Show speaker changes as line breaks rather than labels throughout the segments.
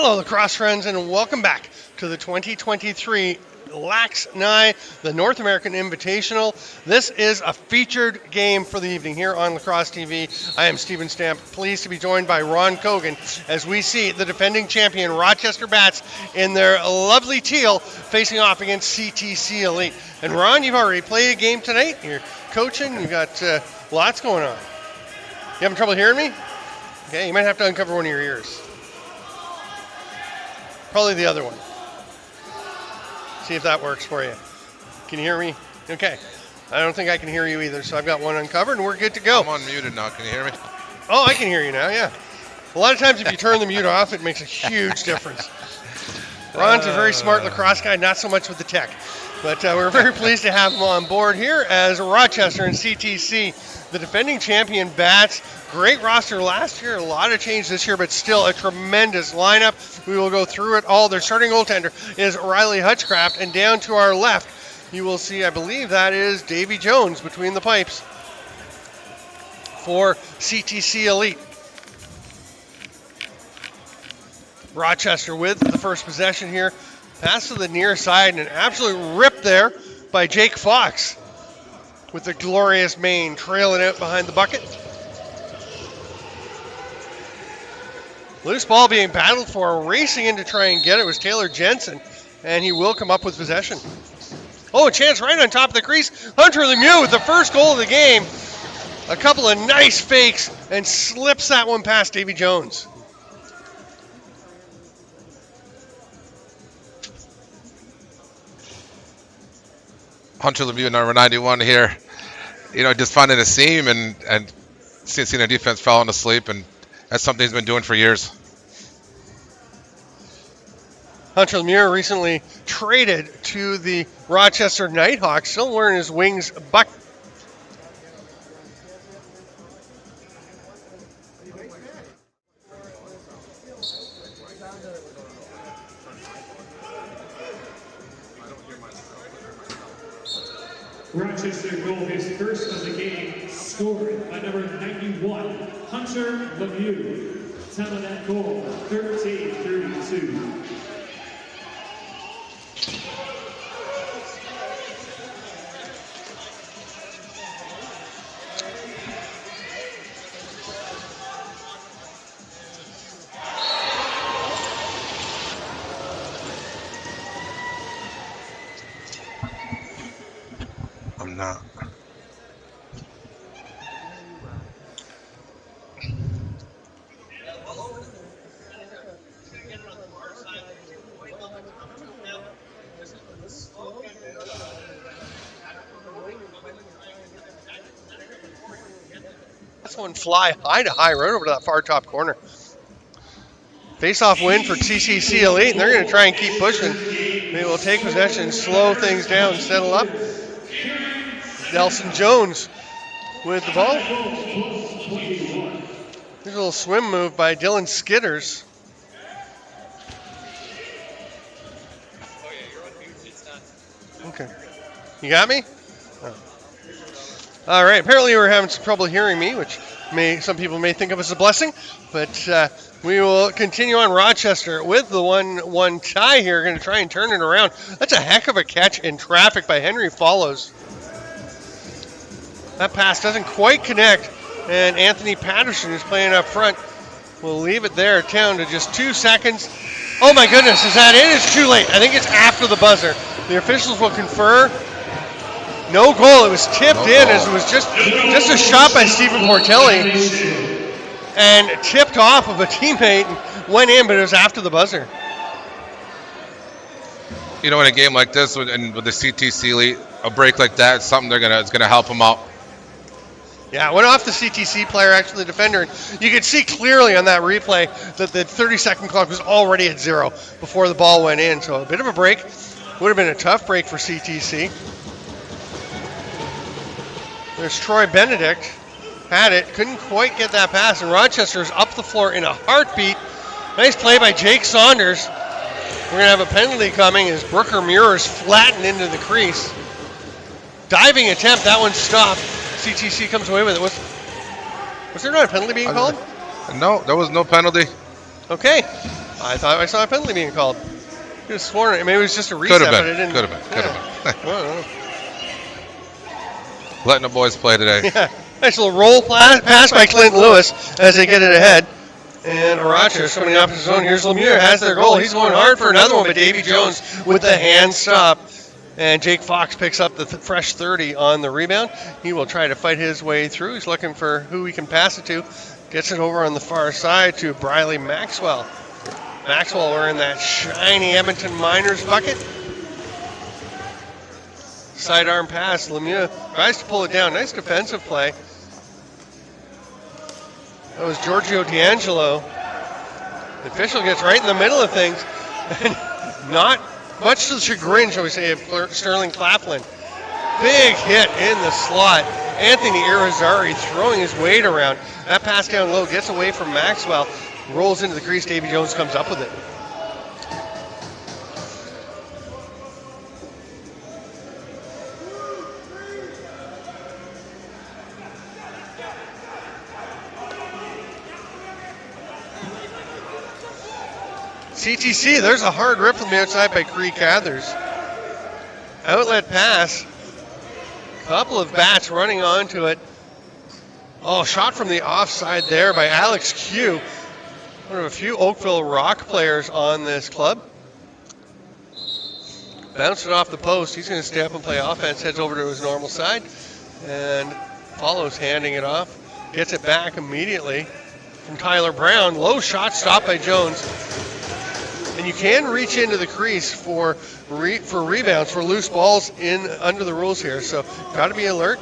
Hello, lacrosse friends, and welcome back to the 2023 LAXNAI, the North American Invitational. This is a featured game for the evening here on Lacrosse TV. I am Steven Stamp, pleased to be joined by Ron Cogan as we see the defending champion Rochester Bats in their lovely teal facing off against CTC Elite. And Ron, you've already played a game tonight. You're coaching. You've got lots going on. You having trouble hearing me? Okay, you might have to uncover one of your ears. Probably the other one. See if that works for you. Can you hear me? Okay. I don't think I can hear you either, so I've got one uncovered and we're good to go.
I'm unmuted now. Can you hear me?
Oh, I can hear you now, yeah. A lot of times if you turn the mute off, it makes a huge difference. Ron's a very smart lacrosse guy, not so much with the tech. But we're very pleased to have him on board here as Rochester and CTC, the defending champion Bats. Great roster last year, a lot of change this year, but still a tremendous lineup. We will go through it all. Their starting goaltender is Riley Hutchcraft, and down to our left, you will see, I believe that is Davy Jones between the pipes for CTC Elite. Rochester with the first possession here. Pass to the near side, and an absolute rip there by Jake Fox with the glorious mane trailing out behind the bucket. Loose ball being battled for, racing in to try and get it was Taylor Jensen, and he will come up with possession. Oh, a chance right on top of the crease. Hunter Lemieux with the first goal of the game. A couple of nice fakes and slips that one past Davy Jones.
Hunter Lemieux, number 91 here. You know, just finding a seam and seeing the defense falling asleep, and that's something he's been doing for years.
Hunter Lemieux recently traded to the Rochester Nighthawks, still wearing his Wings buck.
Rochester goal, his first of the game, scored by number 91, Hunter Lemieux. Time of that goal, 13:32.
I'm not.
This one fly high to high right over to that far top corner. Face-off win for CTC Elite, and they're going to try and keep pushing. They will take possession, slow things down, settle up. Nelson Jones with the ball. There's a little swim move by Dylan Skidders. Okay. You got me? Oh. All right. Apparently you were having some trouble hearing me, which some people may think of as a blessing. But we will continue on. Rochester with the 1-1 tie here. Going to try and turn it around. That's a heck of a catch in traffic by Henry Follows. That pass doesn't quite connect, and Anthony Patterson, who's playing up front, will leave it there down to just 2 seconds. Oh my goodness, is that it? It's too late. I think it's after the buzzer. The officials will confer. No goal. It was tipped in as it was just a shot by Stephen Portelli and tipped off of a teammate and went in, but it was after the buzzer.
You know, in a game like this, and with the CTC Elite, a break like that is something it's gonna help them out.
Yeah, it went off the CTC player, actually the defender. You could see clearly on that replay that the 30-second clock was already at 0 before the ball went in. So a bit of a break. Would have been a tough break for CTC. There's Troy Benedict. Had it, couldn't quite get that pass, and Rochester's up the floor in a heartbeat. Nice play by Jake Saunders. We're going to have a penalty coming as Brooker Muir is flattened into the crease. Diving attempt, that one stopped. CTC comes away with it. Was there not a penalty being called?
No, there was no penalty.
Okay. I thought I saw a penalty being called. Could have sworn it. Maybe it was just a reset,
Could have
but
been.
it didn't.
Could have been. Could
yeah.
have been.
I don't know.
Letting the boys play today.
Yeah. Nice little roll pass by Clint Lewis as they get it ahead. And Rochester coming up his zone. Here's Lemieux, has their goal. He's going hard for another one, but Davy Jones with the hand stop. And Jake Fox picks up the fresh 30 on the rebound. He will try to fight his way through. He's looking for who he can pass it to. Gets it over on the far side to Briley Maxwell. Maxwell wearing that shiny Edmonton Miners bucket. Sidearm pass. Lemieux tries to pull it down. Nice defensive play. That was Giorgio D'Angelo. The official gets right in the middle of things. And not much to the chagrin, shall we say, of Sterling Claflin. Big hit in the slot. Anthony Irizarry throwing his weight around. That pass down low gets away from Maxwell. Rolls into the crease. Davy Jones comes up with it. CTC, there's a hard rip from the outside by Cree Cathers. Outlet pass. Couple of bats running onto it. Oh, shot from the offside there by Alex Q. One of a few Oakville Rock players on this club. Bounced it off the post. He's going to stay up and play offense. Heads over to his normal side and follows handing it off. Gets it back immediately from Tyler Brown. Low shot stopped by Jones. And you can reach into the crease for rebounds, for loose balls in under the rules here. So got to be alert,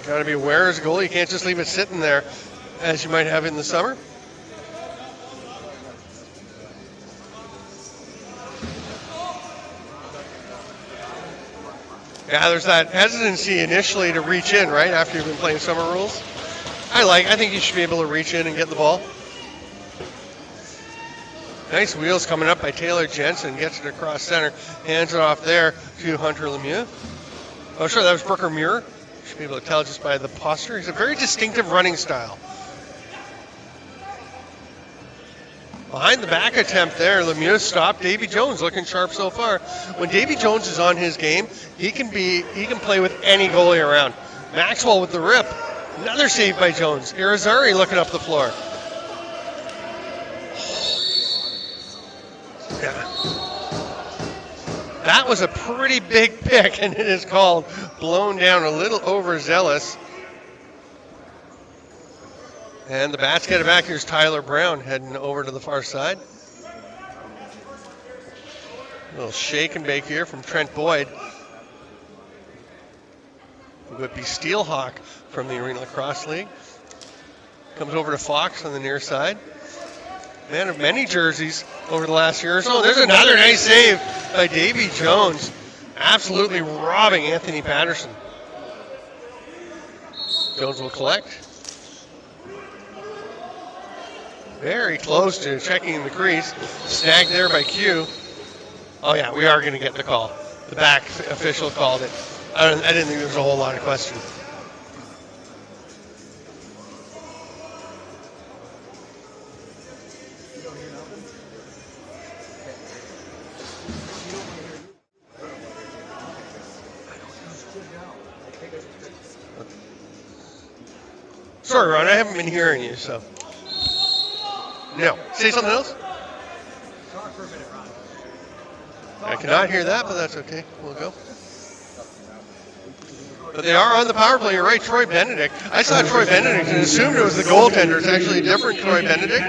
got to be aware as a goalie. You can't just leave it sitting there as you might have in the summer. Yeah, there's that hesitancy initially to reach in, right, after you've been playing summer rules. I think you should be able to reach in and get the ball. Nice wheels coming up by Taylor Jensen. Gets it across center. Hands it off there to Hunter Lemieux. Oh, sure, that was Brooker Muir. You should be able to tell just by the posture. He's a very distinctive running style. Behind the back attempt there, Lemieux stopped. Davy Jones looking sharp so far. When Davy Jones is on his game, he can play with any goalie around. Maxwell with the rip. Another save by Jones. Irizarry looking up the floor. Yeah. That was a pretty big pick, and it is called blown down, a little overzealous. And the Bats get it back. Here's Tyler Brown heading over to the far side. A little shake and bake here from Trent Boyd. It would be Steelhawk from the Arena Lacrosse League. Comes over to Fox on the near side. Man of many jerseys over the last year or so. There's another nice save by Davy Jones. Absolutely robbing Anthony Patterson. Jones will collect. Very close to checking the crease. Snagged there by Q. Oh yeah, we are going to get the call. The back official called it. I didn't think there was a whole lot of question. Sorry, Ron, I haven't been hearing you, so. No. Say something else?
Talk for a minute, Ron.
I cannot hear that, but that's okay. We'll go. But they are on the power play. You're right, Troy Benedict. I saw Troy Benedict and assumed it was the goaltender. It's actually a different Troy Benedict.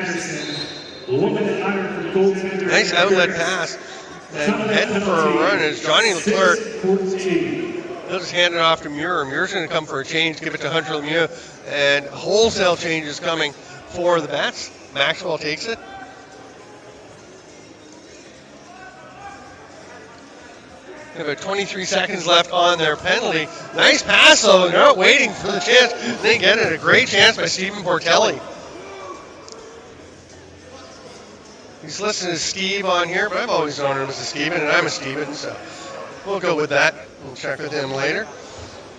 Nice outlet pass. And heading for a run is Johnny Leclerc. He'll just hand it off to Muir. Muir's going to come for a change, give it to Hunter Lemieux. And wholesale change is coming for the Bats. Maxwell takes it. About 23 seconds left on their penalty. Nice pass, though. They're not waiting for the chance. They get it. A great chance by Stephen Portelli. He's listed as Steve on here, but I've always known him as a Steven, and I'm a Steven, so we'll go with that. We'll check with him later.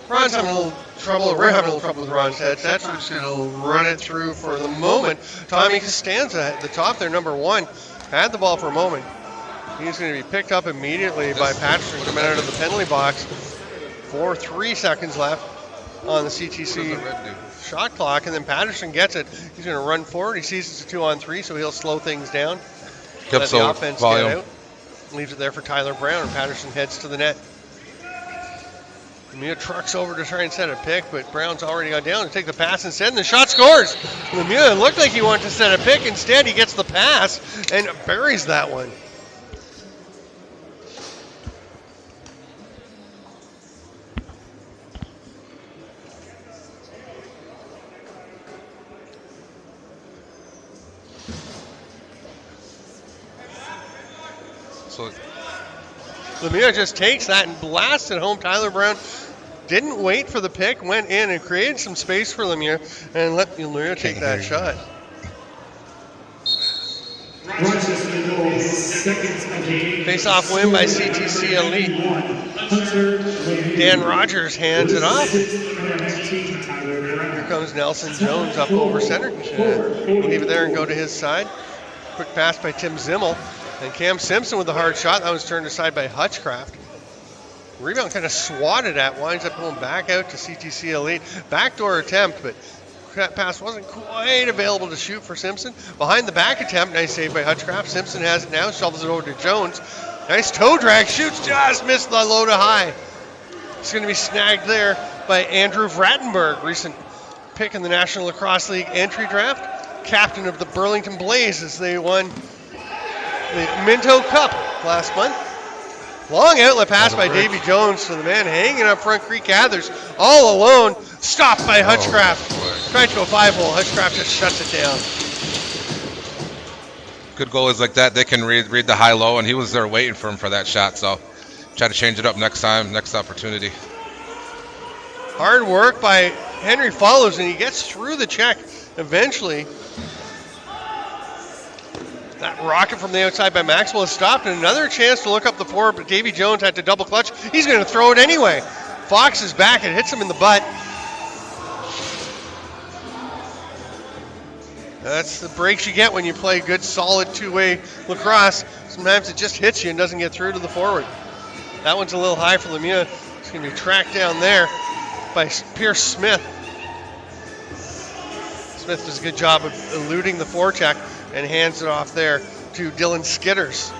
Ron's having a little trouble. We're having a little trouble with Ron's headset, so we're just going to run it through for the moment. Tommy Costanza at the top there, number 1. had the ball for a moment. He's going to be picked up immediately by Patterson coming out of the penalty box. 3 seconds left on the CTC shot clock, and then Patterson gets it. He's going to run forward. He sees it's a 2-on-3, so he'll slow things down. Let the offense get out. Leaves it there for Tyler Brown, and Patterson heads to the net. Lemieux trucks over to try and set a pick, but Brown's already gone down to take the pass instead, and the shot scores. Lemieux looked like he wanted to set a pick. Instead, he gets the pass and buries that one.
So
Lemieux just takes that and blasts it home. Tyler Brown didn't wait for the pick, went in and created some space for Lemieux and let Lemieux take that shot.
Rochester goal, his second of the game.
Face-off win by CTC Elite. Dan Rogers hands it off. Here comes Nelson Jones up over center. Leave it there and go to his side. Quick pass by Tim Zimmel. And Cam Simpson with the hard shot. That was turned aside by Hutchcraft. Rebound kind of swatted at. Winds up going back out to CTC Elite. Backdoor attempt, but that pass wasn't quite available to shoot for Simpson. Behind the back attempt, nice save by Hutchcraft. Simpson has it now, shovels it over to Jones. Nice toe drag, shoots, just missed the low to high. It's going to be snagged there by Andrew Vrattenberg, recent pick in the National Lacrosse League entry draft. Captain of the Burlington Blaze as they won the Minto Cup last month. Long outlet pass by Davy Jones to the man hanging up front. Creek Gathers all alone. Stopped by Hutchcraft. Tried to go 5-hole. Hutchcraft just shuts it down.
Good goalies like that, they can read the high-low, and he was there waiting for him for that shot. So try to change it up next time, next opportunity.
Hard work by Henry Follows, and he gets through the check eventually. That rocket from the outside by Maxwell is stopped, and another chance to look up the floor, but Davy Jones had to double clutch. He's going to throw it anyway. Fox is back and hits him in the butt. That's the breaks you get when you play good, solid two-way lacrosse. Sometimes it just hits you and doesn't get through to the forward. That one's a little high for Lemieux. It's going to be tracked down there by Pierce Smith. Smith does a good job of eluding the forecheck and hands it off there to Dylan Skitters.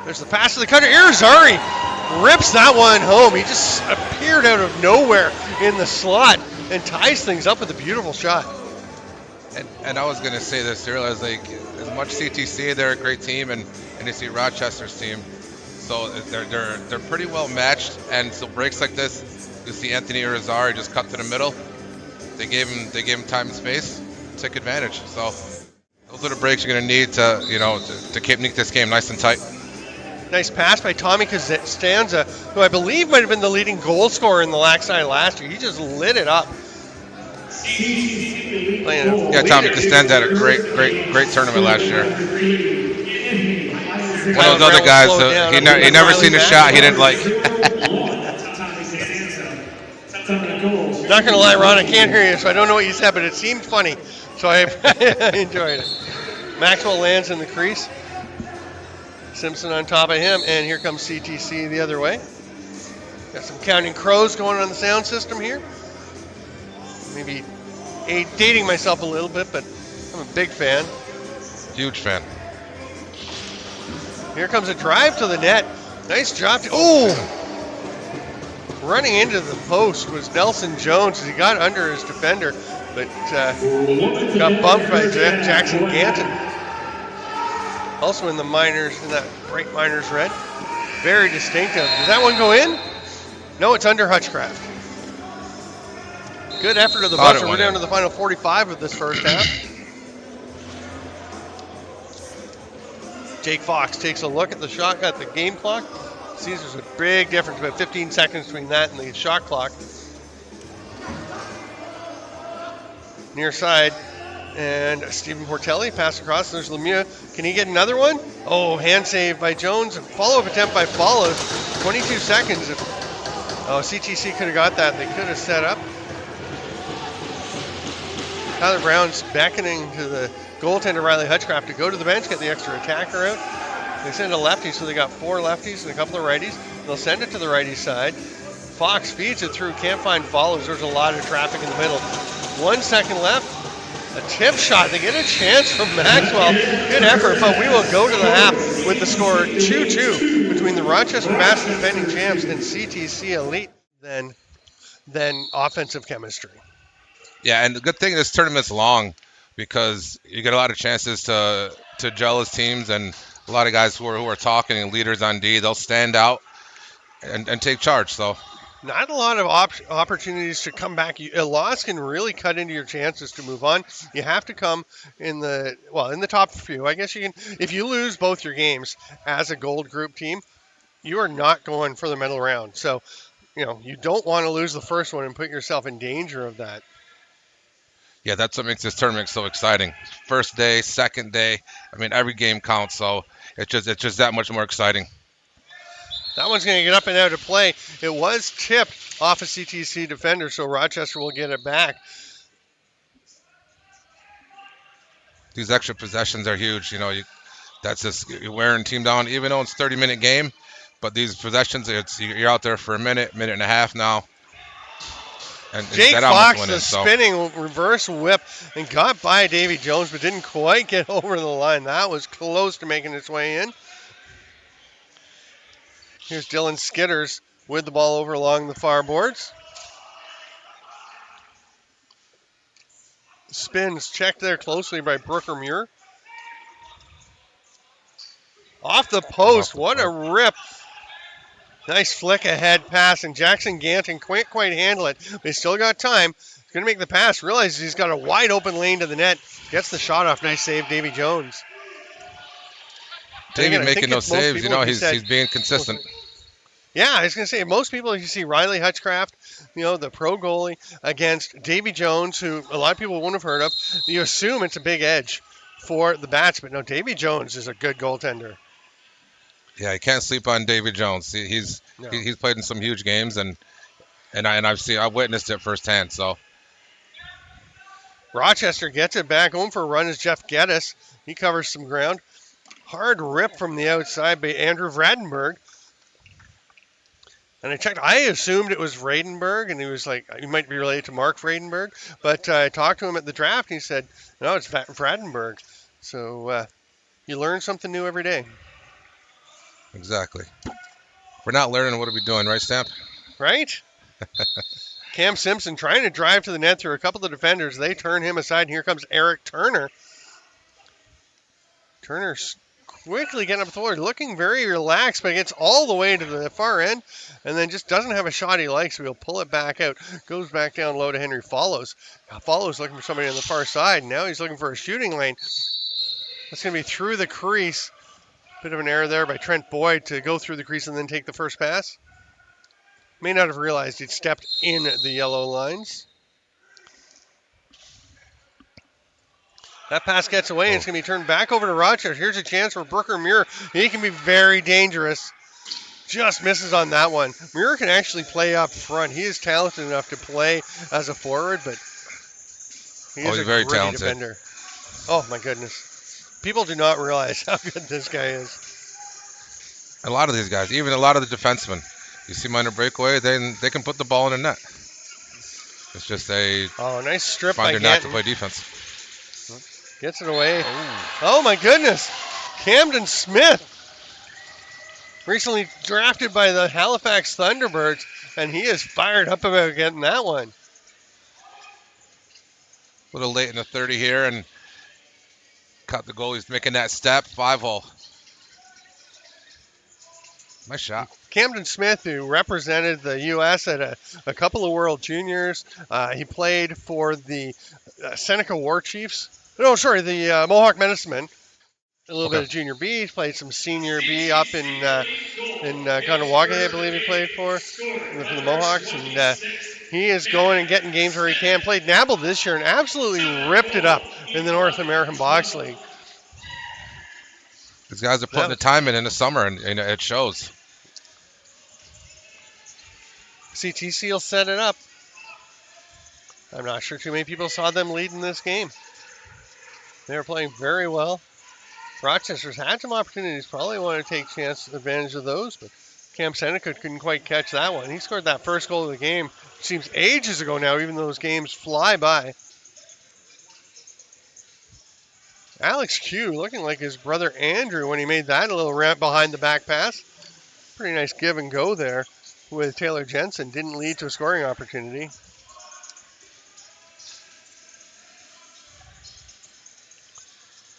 There's the pass to the cutter. Irizarry rips that one home. He just appeared out of nowhere in the slot and ties things up with a beautiful shot.
And I was going to say this earlier, as much CTC, they're a great team, and you see Rochester's team. So they're pretty well matched, and so breaks like this, you see Anthony Irizarry just cut to the middle. They gave him time and space, took advantage. So those are the breaks you're going to need to keep this game nice and tight.
Nice pass by Tommy Costanza, who I believe might have been the leading goal scorer in the LAXNAI last year. He just lit it up.
Yeah, Tommy Costanza had a great tournament last year. One of those other guys, he never seen a shot he didn't like.
Not going to lie, Ron, I can't hear you, so I don't know what you said, but it seemed funny, so I enjoyed it. Maxwell lands in the crease. Simpson on top of him, and here comes CTC the other way. Got some Counting Crows going on the sound system here. Maybe dating myself a little bit, but I'm a big fan.
Huge fan.
Here comes a drive to the net. Nice job. Running into the post was Nelson Jones as he got under his defender, but got bumped by Jackson Ganton. Also in the minors, in that bright minors red. Very distinctive. Does that one go in? No, it's under Hutchcraft. Good effort of the buzzer. We're down to the final 45 of this first half. Jake Fox takes a look at the shot, at the game clock. Sees there's a big difference, about 15 seconds between that and the shot clock. Near side, and Stephen Portelli pass across. There's Lemieux. Can he get another one? Oh, hand save by Jones. Follow-up attempt by Follows. 22 seconds. CTC could have got that. They could have set up. Tyler Brown's beckoning to the goaltender Riley Hutchcraft to go to the bench, get the extra attacker out. They send a lefty, so they got 4 lefties and a couple of righties. They'll send it to the righty side. Fox feeds it through, can't find follows. There's a lot of traffic in the middle. 1 second left. A tip shot. They get a chance from Maxwell. Good effort, but we will go to the half with the score 2-2 between the Rochester Mass defending champs and CTC Elite. Then offensive chemistry.
Yeah, and the good thing this tournament's long because you get a lot of chances to gel as teams, and a lot of guys who are talking and leaders on D, they'll stand out and take charge. So
not a lot of opportunities to come back. A loss can really cut into your chances to move on. You have to come in the top few. I guess you can. If you lose both your games as a gold group team, you are not going for the medal round. So, you don't want to lose the first one and put yourself in danger of that.
yeah, that's what makes this tournament so exciting. First day, second day. I mean, every game counts. So it's just that much more exciting.
That one's going to get up and out of play. It was tipped off a CTC defender, so Rochester will get it back.
These extra possessions are huge. That's just you're wearing team down, even though it's a 30-minute game. But these possessions, you're out there for a minute and a half now. And
Jake
that
Fox,
winning,
the spinning reverse whip, and got by Davy Jones, but didn't quite get over the line. That was close to making its way in. Here's Dylan Skitters with the ball over along the far boards. Spins checked there closely by Brooker Muir. Off the post, what a rip. Nice flick ahead pass, and Jackson Ganton can't quite handle it. But he's still got time. He's going to make the pass. Realizes he's got a wide open lane to the net. Gets the shot off. Nice save, Davy Jones.
Davy making those saves. He's being consistent.
Yeah, I was going to say, most people, you see Riley Hutchcraft, the pro goalie, against Davy Jones, who a lot of people wouldn't have heard of. You assume it's a big edge for the Bats, but no, Davy Jones is a good goaltender.
Yeah, you can't sleep on Davy Jones. He's played in some huge games, and I've witnessed it firsthand. So
Rochester gets it back home for a run as Jeff Geddes. He covers some ground. Hard rip from the outside by Andrew Vradenberg. And I checked. I assumed it was Vradenberg, and he was like, he might be related to Mark Vradenberg. But I talked to him at the draft, and he said, no, it's Vradenberg. So you learn something new every day.
Exactly. If we're not learning, what are we doing, right, Stamp?
Right? Cam Simpson trying to drive to the net through a couple of defenders. They turn him aside, and here comes Eric Turner. Turner's quickly getting up the floor, looking very relaxed, but gets all the way to the far end, and then just doesn't have a shot he likes, so he'll pull it back out. Goes back down low to Henry Follows. Follows looking for somebody on the far side. Now he's looking for a shooting lane. That's going to be through the crease. Bit of an error there by Trent Boyd to go through the crease and then take the first pass. May not have realized he'd stepped in the yellow lines. That pass gets away, and it's going to be turned back over to Rochester. Here's a chance for Brooker Muir. He can be very dangerous. Just misses on that one. Muir can actually play up front. He is talented enough to play as a forward, but he's a very talented defender. Oh, my goodness. People do not realize how good this guy is.
A lot of these guys, even a lot of the defensemen, you see them on a breakaway, then they can put the ball in the net. It's just
nice strip
find
by
their not to play defense.
Gets it away. Oh my goodness. Camden Smith, recently drafted by the Halifax Thunderbirds, and he is fired up about getting that one.
A little late in the 30 here, and caught the goal. He's making that step. 5-hole. Nice shot.
Camden Smith, who represented the U.S. at a couple of World Juniors. He played for the Seneca War Chiefs. No, sorry, the Mohawk Medicine Men. A little bit of Junior B. He played some Senior B up in Kahnawake, I believe he played for the Mohawks. And he is going and getting games where he can. Played Nabble this year and absolutely ripped it up in the North American Box League.
These guys are putting the time in the summer, and it shows.
CTC will set it up. I'm not sure too many people saw them lead in this game. They were playing very well. Rochester's had some opportunities. Probably want to take advantage of those, but Cam Seneca couldn't quite catch that one. He scored that first goal of the game. It seems ages ago now, even though those games fly by. Alex Q looking like his brother Andrew when he made that little ramp behind the back pass. Pretty nice give and go there with Taylor Jensen. Didn't lead to a scoring opportunity.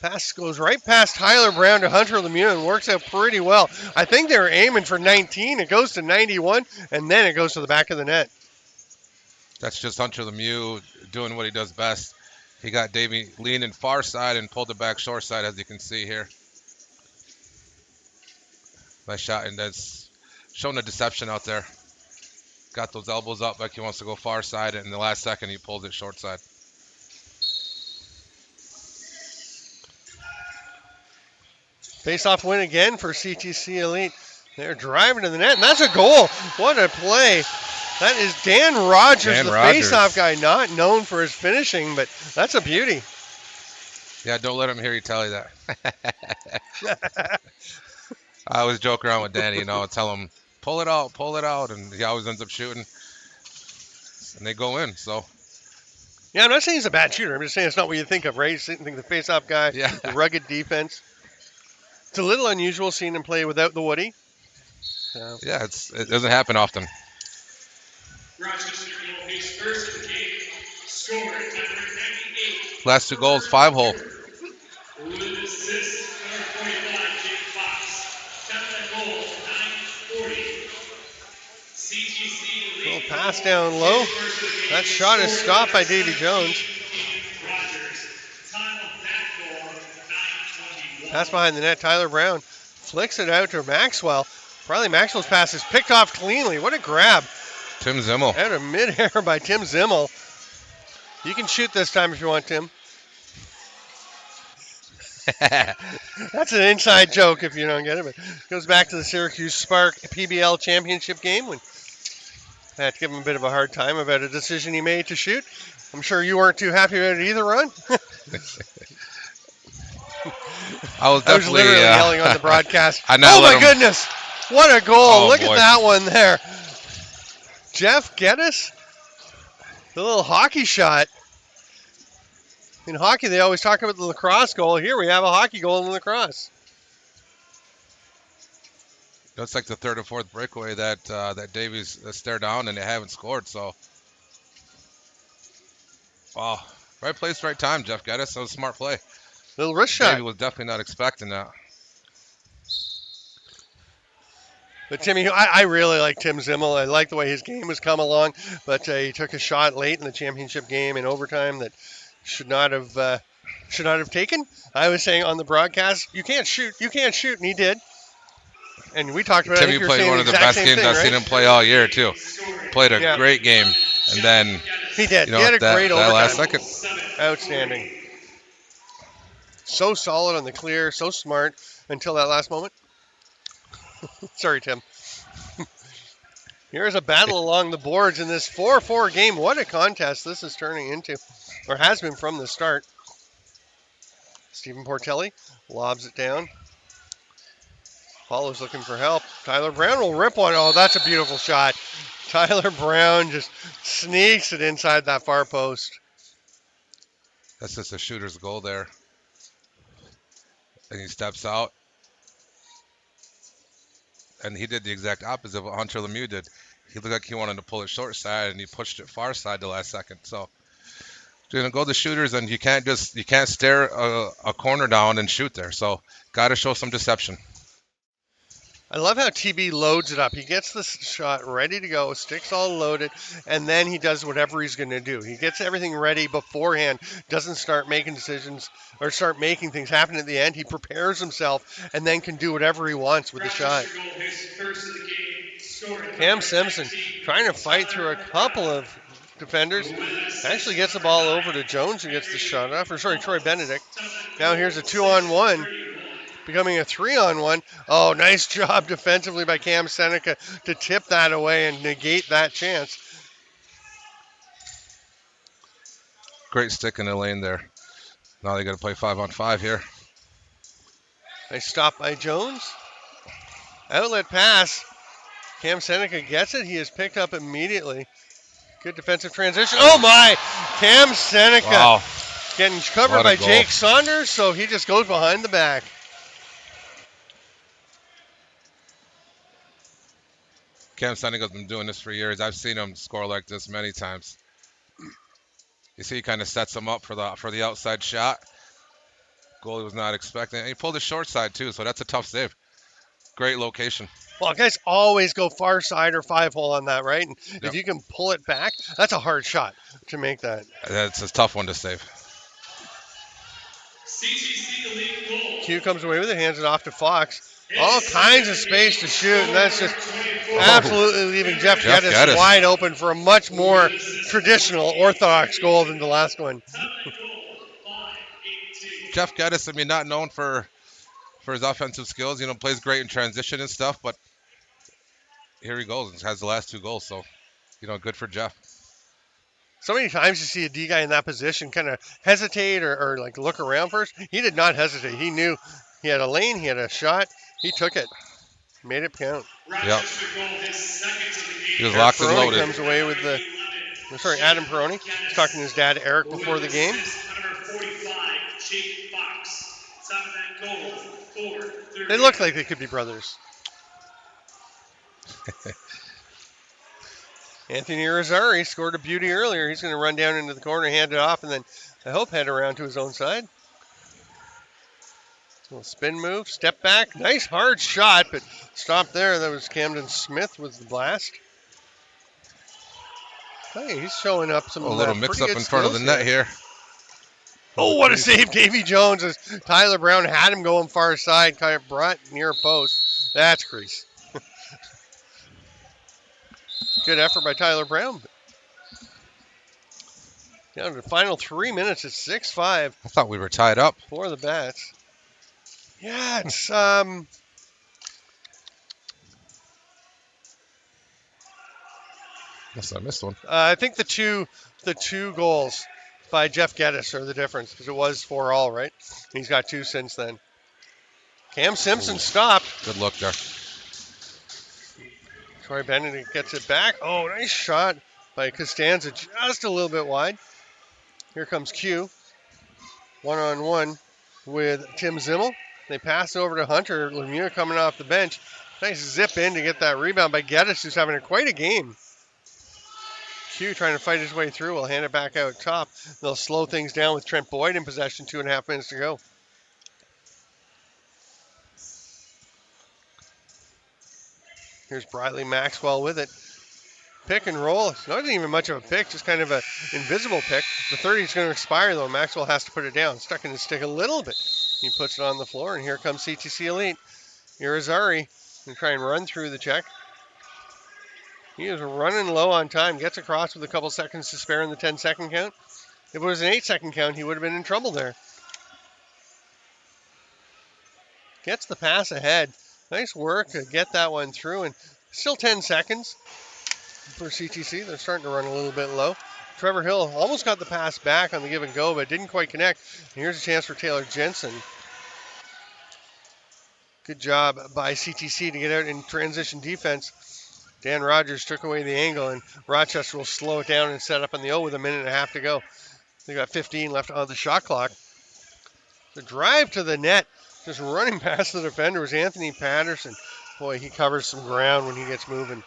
Pass goes right past Tyler Brown to Hunter Lemieux and works out pretty well. I think they were aiming for 19. It goes to 91, and then it goes to the back of the net.
That's just Hunter Lemieux doing what he does best. He got Davey leaning far side and pulled it back short side, as you can see here. Nice shot, and that's showing the deception out there. Got those elbows up like he wants to go far side, and in the last second he pulled it short side.
Face-off win again for CTC Elite. They're driving to the net, and that's a goal. What a play. That is Dan Rogers, the face-off guy, not known for his finishing, but that's a beauty.
Yeah, don't let him hear you tell you that. I always joke around with Danny, tell him, pull it out, and he always ends up shooting, and they go in, so.
Yeah, I'm not saying he's a bad shooter. I'm just saying it's not what you think of, right? You think the face-off guy, the rugged defense. It's a little unusual seeing him play without the Woody. So.
Yeah, it doesn't happen often.
Rochester his first of the game, scored number 98.
Last 2 goals, 5-hole.
With assist, number 45, Jake Fox. Time of that goal, 9:40. CTC
little pass down low. That shot is stopped by Davy Jones. Pass behind the net, Tyler Brown flicks it out to Maxwell. Probably Maxwell's pass is picked off cleanly. What a grab.
Tim Zimmel.
Out of midair by Tim Zimmel. You can shoot this time if you want, Tim. That's an inside joke if you don't get it. But it goes back to the Syracuse Spark PBL championship game when I had to give him a bit of a hard time about a decision he made to shoot. I'm sure you weren't too happy about it either, Ron.
I was
literally yelling on the broadcast.
Oh
my goodness. What a goal. Look
boy.
at that one there. Jeff Geddes. The little hockey shot. In hockey, they always talk about the lacrosse goal. Here we have a hockey goal in lacrosse.
That's like the third or fourth breakaway that Davies stared down and they haven't scored. So, wow, right place, right time, Jeff Geddes. That was a smart play.
Little wrist shot.
Davey was definitely not expecting that.
But Timmy, I really like Tim Zimmel. I like the way his game has come along. But he took a shot late in the championship game in overtime that should not have taken. I was saying on the broadcast, you can't shoot, and he did. And we talked about it.
Timmy played one of the best games I've seen him play all year too. Played a great game, and then
he did. He had a great overtime.
That last second,
outstanding. So solid on the clear, so smart until that last moment. Sorry, Tim. Here's a battle along the boards in this 4-4 game. What a contest this is turning into, or has been from the start. Stephen Portelli lobs it down. Paulo's looking for help. Tyler Brown will rip one. Oh, that's a beautiful shot. Tyler Brown just sneaks it inside that far post.
That's just a shooter's goal there. And he steps out. And he did the exact opposite of what Hunter Lemieux did. He looked like he wanted to pull it short side, and he pushed it far side the last second. So, you're gonna go the shooters, and you can't stare a corner down and shoot there. So, got to show some deception.
I love how TB loads it up. He gets the shot ready to go, sticks all loaded, and then he does whatever he's going to do. He gets everything ready beforehand, doesn't start making decisions or start making things happen at the end. He prepares himself and then can do whatever he wants with the shot. Cam Simpson trying to fight through a couple of defenders. Actually gets the ball over to Jones who gets the shot off. Troy Benedict. Now here's a 2-on-1. Becoming a 3-on-1. Oh, nice job defensively by Cam Seneca to tip that away and negate that chance.
Great stick in the lane there. Now they got to play 5-on-5 here.
Nice stop by Jones. Outlet pass. Cam Seneca gets it. He is picked up immediately. Good defensive transition. Oh my! Cam Seneca
Wow.
getting covered
What a
by
goal.
Jake Saunders, so he just goes behind the back.
Cam Seneca's been doing this for years. I've seen him score like this many times. You see, he kind of sets him up for the outside shot. Goalie was not expecting it. And he pulled the short side too, so that's a tough save. Great location.
Well, guys always go far side or 5-hole on that, right? And
Yep.
if you can pull it back, that's a hard shot to make that.
That's a tough one to save.
CTC elite goal.
Q comes away with it, hands it off to Fox. All kinds of space to shoot, and that's just
Oh.
absolutely leaving Jeff
Jeff
Geddes
Geddes.
wide open for a much more traditional orthodox goal than the last one.
Jeff Geddes, I mean, not known for his offensive skills. You know, plays great in transition and stuff, but here he goes and has the last 2 goals. So, you know, good for Jeff.
So many times you see a D guy in that position kind of hesitate or like look around first. He did not hesitate. He knew he had a lane, he had a shot. He took it, made it count.
Yep. He was
Eric
locked and
Peroni
loaded.
comes away with Adam Peroni. He's talking to his dad Eric before the game. They look like they could be brothers. Anthony Rosari scored a beauty earlier. He's going to run down into the corner, hand it off, and then I hope head around to his own side. Little spin move, step back. Nice hard shot, but stopped there. That was Camden Smith with the blast. Hey, he's showing up some
A little
pretty
mix-up
good
in front of the net here.
Oh, what a save, Davy Jones. As Tyler Brown had him going far side, kind of brought near post. That's crease. Good effort by Tyler Brown. Down to the final 3 minutes. It's 6-5
I thought we were tied up.
for the Bats. Yeah, it's
Guess I missed one.
I think the two goals by Jeff Geddes are the difference because it was 4-all, right? He's got 2 since then. Cam Simpson stopped.
Good look there.
Troy Benedict gets it back. Oh, nice shot by Costanza, just a little bit wide. Here comes Q. 1-on-1 with Tim Zimmel. They pass over to Hunter. Lemieux coming off the bench. Nice zip in to get that rebound by Geddes, who's having quite a game. Q trying to fight his way through. We'll hand it back out top. They'll slow things down with Trent Boyd in possession. 2.5 minutes to go. Here's Briley Maxwell with it. Pick and roll. It's not even much of a pick, just kind of an invisible pick. The 30 is going to expire, though. Maxwell has to put it down. Stuck in his stick a little bit. He puts it on the floor, and here comes CTC Elite. Irizarry going to try and run through the check. He is running low on time. Gets across with a couple seconds to spare in the 10-second count. If it was an 8-second count, he would have been in trouble there. Gets the pass ahead. Nice work to get that one through, and still 10 seconds for CTC. They're starting to run a little bit low. Trevor Hill almost got the pass back on the give and go, but didn't quite connect. And here's a chance for Taylor Jensen. Good job by CTC to get out in transition defense. Dan Rogers took away the angle, and Rochester will slow it down and set up on the O with 1.5 minutes to go. They got 15 left on the shot clock. The drive to the net, just running past the defender, was Anthony Patterson. Boy, he covers some ground when he gets moving.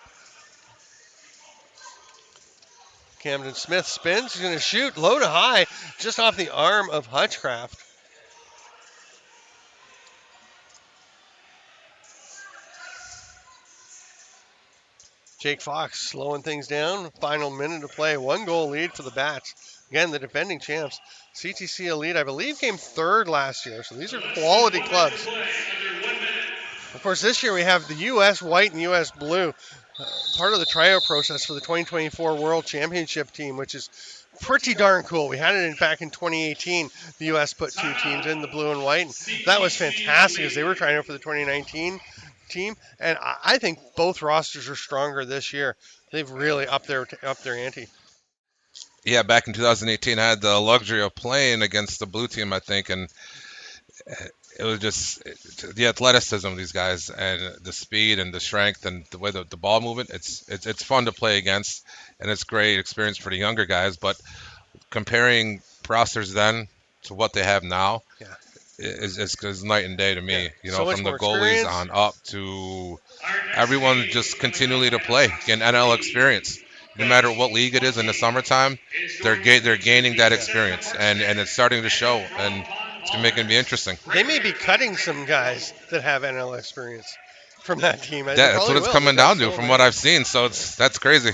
Camden Smith spins. He's going to shoot low to high, just off the arm of Hutchcraft. Jake Fox slowing things down. Final minute to play. 1-goal lead for the Bats. Again, the defending champs. CTC Elite, I believe, came 3rd last year. So these are quality clubs. Of course, this year we have the U.S. white and U.S. blue. Part of the tryout process for the 2024 World Championship team, which is pretty darn cool. We had it back in 2018. The U.S. put 2 teams in, the blue and white. And that was fantastic as they were trying out for the 2019 team. And I think both rosters are stronger this year. They've really upped their ante.
Yeah, back in 2018, I had the luxury of playing against the blue team, I think, and it was just the athleticism of these guys and the speed and the strength and the way the ball movement. It's fun to play against, and it's great experience for the younger guys. But comparing rosters then to what they have now
Yeah.
is night and day to
Yeah.
me.
So much
From the
more
goalies
experience.
on up to everyone just continually to play, getting NL experience. No matter what league it is in the summertime, they're gaining that experience, and it's starting to show, and it's making me interesting.
They may be cutting some guys that have NL experience from that team. They
That's what
probably
it's
will. They've
coming
got
down to,
so
from what
many.
I've seen. So that's crazy.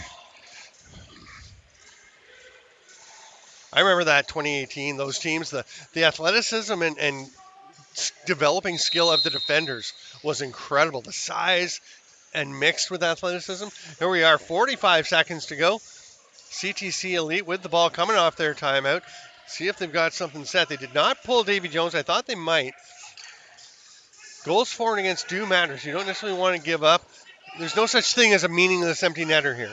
I remember that 2018, those teams, the athleticism and developing skill of the defenders was incredible. The size and mixed with athleticism. Here we are, 45 seconds to go. CTC Elite with the ball coming off their timeout. See if they've got something set. They did not pull Davy Jones. I thought they might. Goals for and against do matters. You don't necessarily want to give up. There's no such thing as a meaningless empty netter here.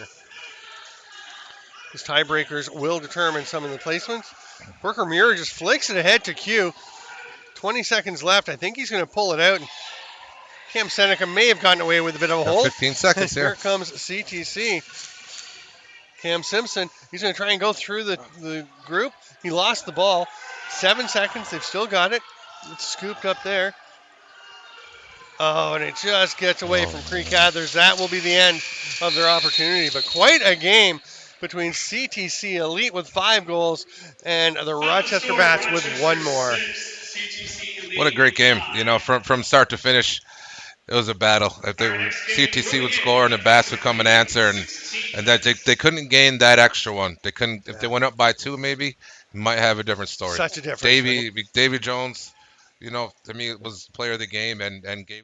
These tiebreakers will determine some of the placements. Worker Muir just flicks it ahead to Q. 20 seconds left. I think he's going to pull it out. Cam Seneca may have gotten away with a bit of a hold.
15
And
seconds
here
here.
comes CTC. Cam Simpson, he's going to try and go through the group. He lost the ball. 7 seconds. They've still got it. It's scooped up there. Oh, and it just gets away from Creek Gathers. That will be the end of their opportunity. But quite a game between CTC Elite with 5 goals and the Rochester Bats with 1 more.
What a great game. From start to finish, it was a battle. If CTC would score and the Bats would come and answer, and that they couldn't gain that extra one. They couldn't. If they went up by 2, maybe might have a different story.
Such a difference, right?
Davy Jones, to me, was player of the game and gave.